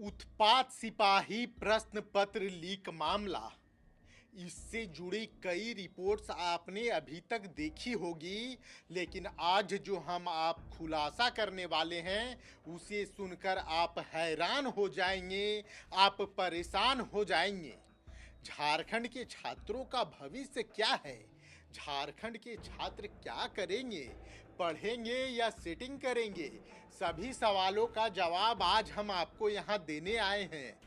उत्पात सिपाही प्रश्न पत्र लीक मामला। इससे जुड़ी कई रिपोर्ट्स आपने अभी तक देखी होगी, लेकिन आज जो हम आप खुलासा करने वाले हैं उसे सुनकर आप हैरान हो जाएंगे, आप परेशान हो जाएंगे। झारखंड के छात्रों का भविष्य क्या है? झारखंड के छात्र क्या करेंगे? पढ़ेंगे या सेटिंग करेंगे? सभी सवालों का जवाब आज हम आपको यहाँ देने आए हैं।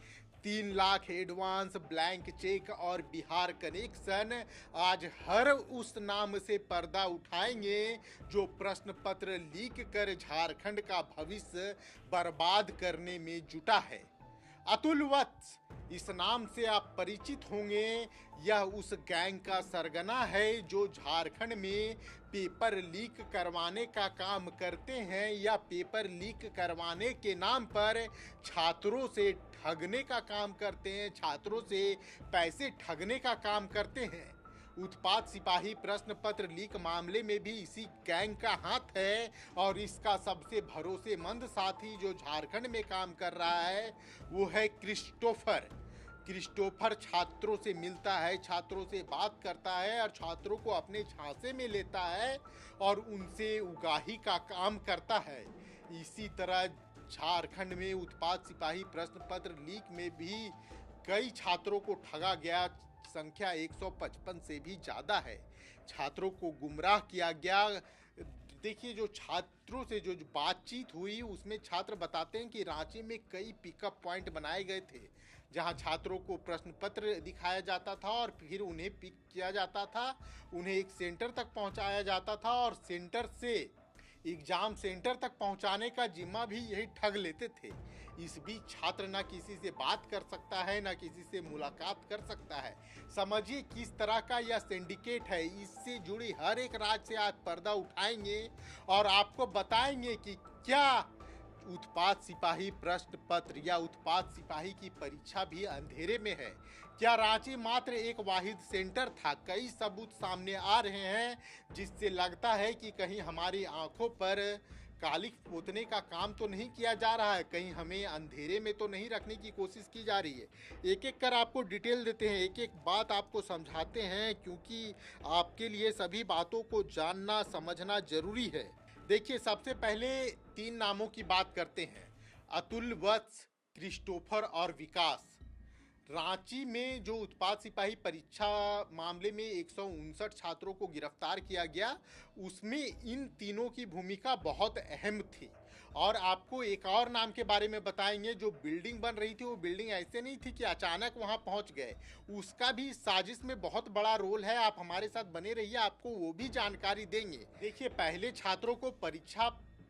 3 लाख एडवांस, ब्लैंक चेक और बिहार कनेक्शन आज हर उस नाम से पर्दा उठाएंगे जो प्रश्न पत्र लीक कर झारखंड का भविष्य बर्बाद करने में जुटा है। अतुल वत्स, इस नाम से आप परिचित होंगे। यह उस गैंग का सरगना है जो झारखंड में पेपर लीक करवाने का काम करते हैं या पेपर लीक करवाने के नाम पर छात्रों से ठगने का काम करते हैं, छात्रों से पैसे ठगने का काम करते हैं। उत्पात सिपाही प्रश्न पत्र लीक मामले में भी इसी गैंग का हाथ है और इसका सबसे भरोसेमंद साथी जो झारखंड में काम कर रहा है वो है क्रिस्टोफर। क्रिस्टोफर छात्रों से मिलता है, छात्रों से बात करता है और छात्रों को अपने झांसे में लेता है और उनसे उगाही का काम करता है। इसी तरह झारखंड में उत्पात सिपाही प्रश्न पत्र लीक में भी कई छात्रों को ठगा गया। संख्या 155 से भी ज़्यादा है। छात्रों को गुमराह किया गया। देखिए, जो छात्रों से जो बातचीत हुई उसमें छात्र बताते हैं कि रांची में कई पिकअप पॉइंट बनाए गए थे जहां छात्रों को प्रश्न पत्र दिखाया जाता था और फिर उन्हें पिक किया जाता था, उन्हें एक सेंटर तक पहुंचाया जाता था और सेंटर से एग्जाम सेंटर तक पहुंचाने का जिम्मा भी यही ठग लेते थे। इस बीच छात्र ना किसी से बात कर सकता है, ना किसी से मुलाकात कर सकता है। समझिए किस तरह का यह सिंडिकेट है। इससे जुड़ी हर एक राज से आज पर्दा उठाएंगे और आपको बताएंगे कि क्या उत्पात सिपाही प्रश्न पत्र या उत्पात सिपाही की परीक्षा भी अंधेरे में है। क्या रांची मात्र एक वाहिद सेंटर था? कई सबूत सामने आ रहे हैं जिससे लगता है कि कहीं हमारी आंखों पर कालिख पोतने का काम तो नहीं किया जा रहा है, कहीं हमें अंधेरे में तो नहीं रखने की कोशिश की जा रही है। एक एक कर आपको डिटेल देते हैं, एक एक बात आपको समझाते हैं, क्योंकि आपके लिए सभी बातों को जानना समझना जरूरी है। देखिए, सबसे पहले 3 नामों की बात करते हैं, अतुल वत्स, क्रिस्टोफर और विकास। रांची में जो उत्पात सिपाही परीक्षा मामले में 159 छात्रों को गिरफ्तार किया गया, उसमें इन तीनों की भूमिका बहुत अहम थी। और आपको एक और नाम के बारे में बताएंगे। जो बिल्डिंग बन रही थी वो बिल्डिंग ऐसे नहीं थी कि अचानक वहां पहुंच गए, उसका भी साजिश में बहुत बड़ा रोल है। आप हमारे साथ बने रहिए, आपको वो भी जानकारी देंगे। देखिए, पहले छात्रों को परीक्षा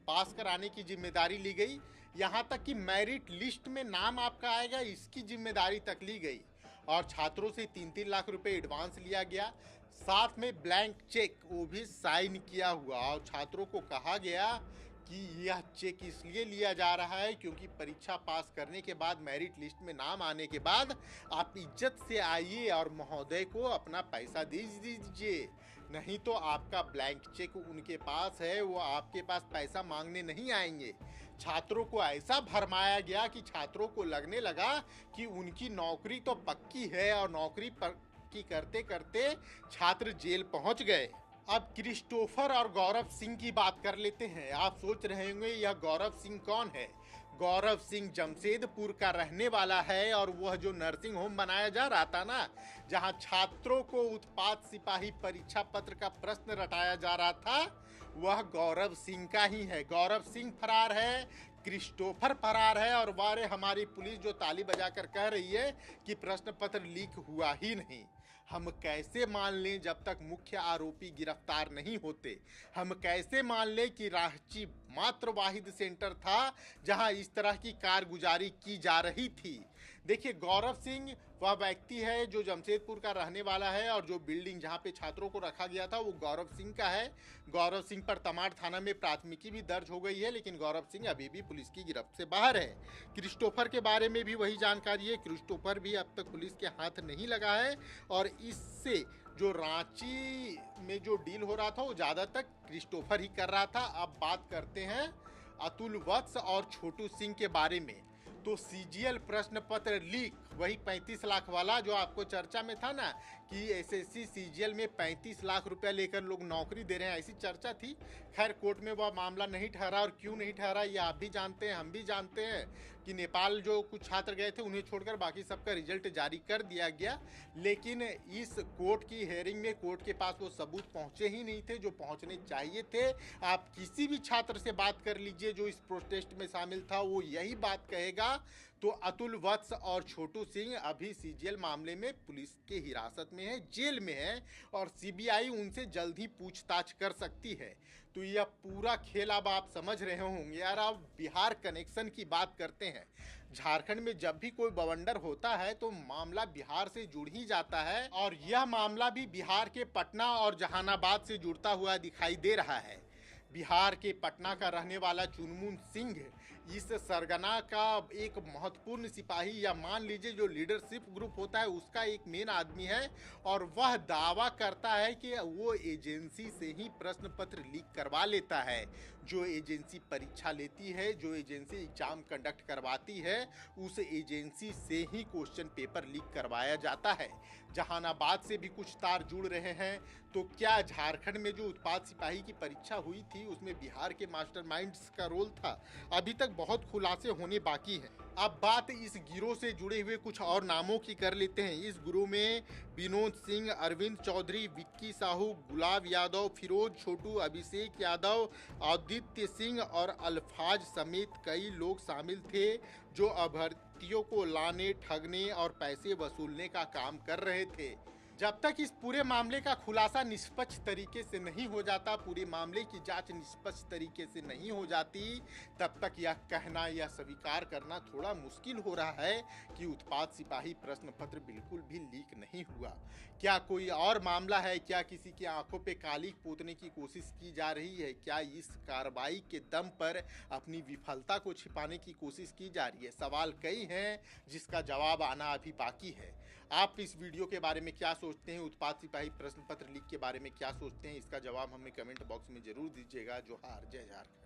पास कराने की जिम्मेदारी ली गई, यहाँ तक कि मेरिट लिस्ट में नाम आपका आएगा इसकी जिम्मेदारी तक ली गई और छात्रों से 3-3 लाख रुपए एडवांस लिया गया। साथ में ब्लैंक चेक वो भी साइन किया हुआ और छात्रों को कहा गया कि यह चेक इसलिए लिया जा रहा है क्योंकि परीक्षा पास करने के बाद मेरिट लिस्ट में नाम आने के बाद आप इज्जत से आइए और महोदय को अपना पैसा दे दीजिए, नहीं तो आपका ब्लैंक चेक उनके पास है, वो आपके पास पैसा मांगने नहीं आएंगे। छात्रों को ऐसा भरमाया गया कि छात्रों को लगने लगा कि उनकी नौकरी तो पक्की है और नौकरी पक्की करते करते छात्र जेल पहुंच गए। अब क्रिस्टोफर और गौरव सिंह की बात कर लेते हैं। आप सोच रहे होंगे यह गौरव सिंह कौन है? गौरव सिंह जमशेदपुर का रहने वाला है और वह जो नर्सिंग होम बनाया जा रहा था ना, जहां छात्रों को उत्पात सिपाही परीक्षा पत्र का प्रश्न रटाया जा रहा था, वह गौरव सिंह का ही है। गौरव सिंह फरार है, क्रिस्टोफर फरार है और वारे हमारी पुलिस जो ताली बजाकर कह रही है कि प्रश्न पत्र लीक हुआ ही नहीं। हम कैसे मान लें जब तक मुख्य आरोपी गिरफ्तार नहीं होते? हम कैसे मान लें कि रांची मात्र वाहिद सेंटर था जहां इस तरह की कारगुजारी की जा रही थी? देखिए, गौरव सिंह वह व्यक्ति है जो जमशेदपुर का रहने वाला है और जो बिल्डिंग जहां पे छात्रों को रखा गया था वो गौरव सिंह का है। गौरव सिंह पर तमाड़ थाना में प्राथमिकी भी दर्ज हो गई है, लेकिन गौरव सिंह अभी भी पुलिस की गिरफ्त से बाहर है। क्रिस्टोफर के बारे में भी वही जानकारी है। क्रिस्टोफर भी अब तक पुलिस के हाथ नहीं लगा है और इससे जो रांची में जो डील हो रहा था वो ज़्यादातर क्रिस्टोफर ही कर रहा था। अब बात करते हैं अतुल वत्स और छोटू सिंह के बारे में। तो सीजीएल प्रश्न पत्र लीक, वही 35 लाख वाला जो आपको चर्चा में था ना कि एसएससी सीजीएल में 35 लाख रुपया लेकर लोग नौकरी दे रहे हैं, ऐसी चर्चा थी। खैर कोर्ट में वह मामला नहीं ठहरा, और क्यों नहीं ठहरा ये आप भी जानते हैं, हम भी जानते हैं कि नेपाल जो कुछ छात्र गए थे उन्हें छोड़कर बाकी सबका रिजल्ट जारी कर दिया गया। लेकिन इस कोर्ट की हेयरिंग में कोर्ट के पास वो सबूत पहुंचे ही नहीं थे जो पहुंचने चाहिए थे। आप किसी भी छात्र से बात कर लीजिए जो इस प्रोटेस्ट में शामिल था, वो यही बात कहेगा। तो अतुल वत्स और छोटू सिंह अभी सीजीएल मामले में पुलिस के हिरासत में है, जेल में है, और सीबीआई उनसे जल्द ही पूछताछ कर सकती है। तो यह पूरा खेल अब आप समझ रहे होंगे यार। अब बिहार कनेक्शन की बात करते हैं। झारखंड में जब भी कोई बवंडर होता है तो मामला बिहार से जुड़ ही जाता है, और यह मामला भी बिहार के पटना और जहानाबाद से जुड़ता हुआ दिखाई दे रहा है। बिहार के पटना का रहने वाला चुनमुन सिंह इस सरगना का एक महत्वपूर्ण सिपाही, या मान लीजिए जो लीडरशिप ग्रुप होता है उसका एक मेन आदमी है, और वह दावा करता है कि वो एजेंसी से ही प्रश्न पत्र लीक करवा लेता है। जो एजेंसी परीक्षा लेती है, जो एजेंसी एग्जाम कंडक्ट करवाती है, उस एजेंसी से ही क्वेश्चन पेपर लीक करवाया जाता है। जहानाबाद से भी कुछ तार जुड़ रहे हैं। तो क्या झारखंड में जो उत्पाद सिपाही की परीक्षा हुई थी उसमें बिहार के मास्टरमाइंड्स का रोल था? अभी तक बहुत खुलासे होने बाकी हैं। अब बात इस गिरोह से जुड़े हुए कुछ और नामों की कर लेते हैं। इस गिरोह में विनोद सिंह, अरविंद चौधरी, विक्की साहू, गुलाब यादव, फिरोज छोटू, अभिषेक यादव, आदित्य सिंह और अल्फाज समेत कई लोग शामिल थे जो अभ्यर्थियों को लाने, ठगने और पैसे वसूलने का काम कर रहे थे। जब तक इस पूरे मामले का खुलासा निष्पक्ष तरीके से नहीं हो जाता, पूरे मामले की जांच निष्पक्ष तरीके से नहीं हो जाती, तब तक यह कहना या स्वीकार करना थोड़ा मुश्किल हो रहा है कि उत्पाद सिपाही प्रश्न पत्र बिल्कुल भी लीक नहीं हुआ। क्या कोई और मामला है? क्या किसी की आंखों पे काली पोतने की कोशिश की जा रही है? क्या इस कार्रवाई के दम पर अपनी विफलता को छिपाने की कोशिश की जा रही है? सवाल कई हैं जिसका जवाब आना अभी बाकी है। आप इस वीडियो के बारे में क्या सोचते हैं? उत्पाद सिपाही प्रश्न पत्र लीक के बारे में क्या सोचते हैं? इसका जवाब हमें कमेंट बॉक्स में जरूर दीजिएगा। जोहार, जय झारखंड।